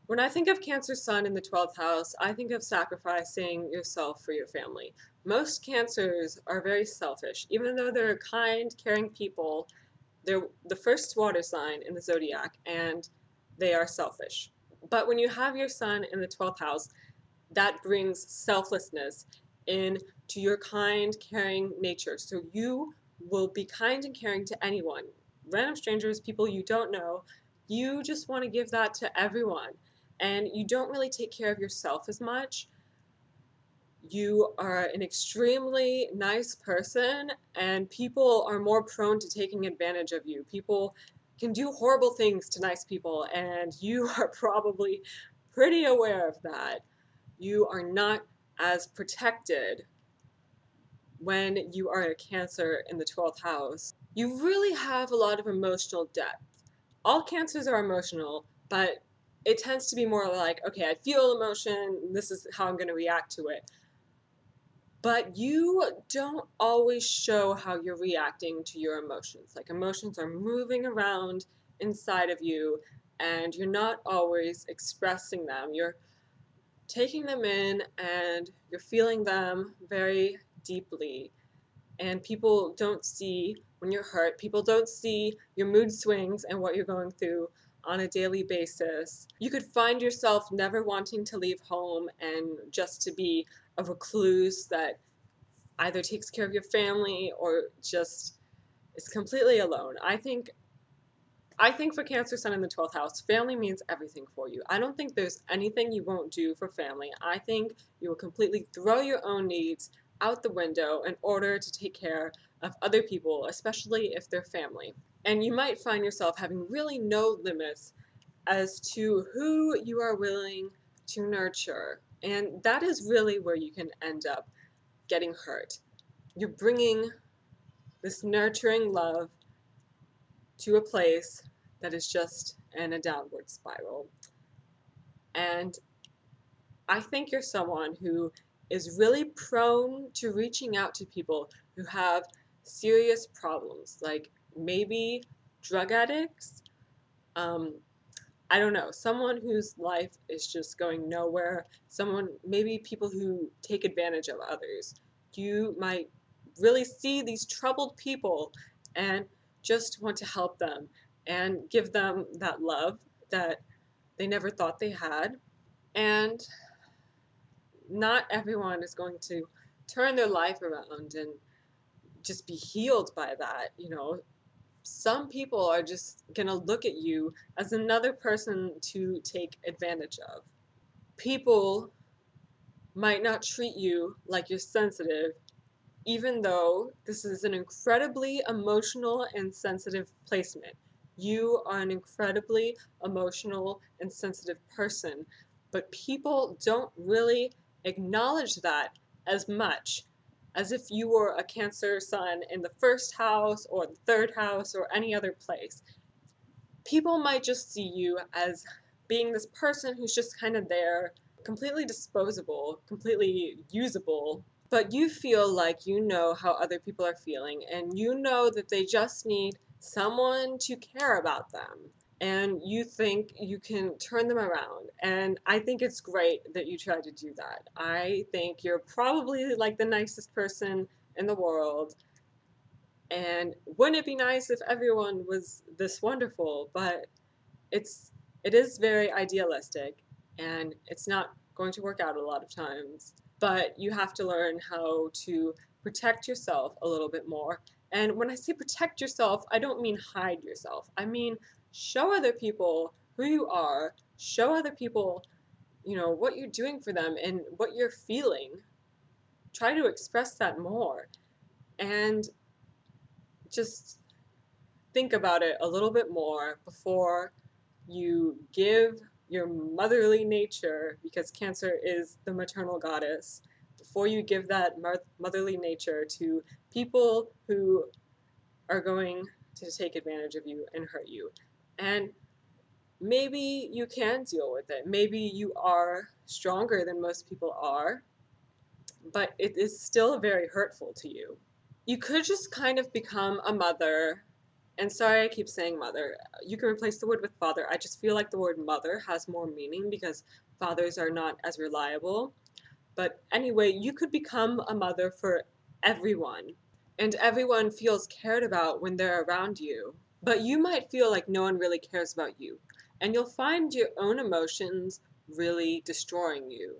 When I think of Cancer Sun in the 12th house, I think of sacrificing yourself for your family. Most Cancers are very selfish. Even though they're kind, caring people, they're the first water sign in the zodiac and they are selfish. But when you have your Sun in the 12th house, that brings selflessness into your kind, caring nature. So you will be kind and caring to anyone, random strangers, people you don't know. You just want to give that to everyone. And you don't really take care of yourself as much. You are an extremely nice person, and people are more prone to taking advantage of you. People can do horrible things to nice people, and you are probably pretty aware of that. You are not as protected when you are a Cancer in the 12th house. You really have a lot of emotional depth. All Cancers are emotional, but it tends to be more like, okay, I feel emotion, this is how I'm going to react to it. But you don't always show how you're reacting to your emotions. Like, emotions are moving around inside of you, and you're not always expressing them. You're taking them in and you're feeling them very deeply. And people don't see when you're hurt, people don't see your mood swings and what you're going through on a daily basis. You could find yourself never wanting to leave home and just to be a recluse that either takes care of your family or just is completely alone. I think for Cancer Sun in the 12th house, family means everything for you. I don't think there's anything you won't do for family. I think you will completely throw your own needs out the window in order to take care of other people, especially if they're family. And you might find yourself having really no limits as to who you are willing to nurture. And that is really where you can end up getting hurt. You're bringing this nurturing love to a place that is just in a downward spiral. And I think you're someone who is really prone to reaching out to people who have serious problems, like maybe drug addicts. Um, I don't know, someone whose life is just going nowhere, maybe people who take advantage of others. You might really see these troubled people and just want to help them and give them that love that they never thought they had. And not everyone is going to turn their life around and just be healed by that. Some people are just going to look at you as another person to take advantage of. People might not treat you like you're sensitive, even though this is an incredibly emotional and sensitive placement. You are an incredibly emotional and sensitive person, but people don't really acknowledge that as much as if you were a Cancer Sun in the first house or the third house or any other place. People might just see you as being this person who's just kind of there, completely disposable, completely usable, but you feel like you know how other people are feeling and you know that they just need someone to care about them. And you think you can turn them around. And I think it's great that you try to do that. I think you're probably like the nicest person in the world. And wouldn't it be nice if everyone was this wonderful? But it's it is very idealistic and it's not going to work out a lot of times. But you have to learn how to protect yourself a little bit more. And when I say protect yourself, I don't mean hide yourself. I mean show other people who you are, show other people, what you're doing for them and what you're feeling. Try to express that more and just think about it a little bit more before you give your motherly nature, because Cancer is the maternal goddess, before you give that motherly nature to people who are going to take advantage of you and hurt you. And maybe you can deal with it. Maybe you are stronger than most people are, but it is still very hurtful to you. You could just kind of become a mother And sorry I keep saying mother. You can replace the word with father. I just feel like the word mother has more meaning because fathers are not as reliable. But anyway, you could become a mother for everyone, and everyone feels cared about when they're around you. But you might feel like no one really cares about you, and you'll find your own emotions really destroying you.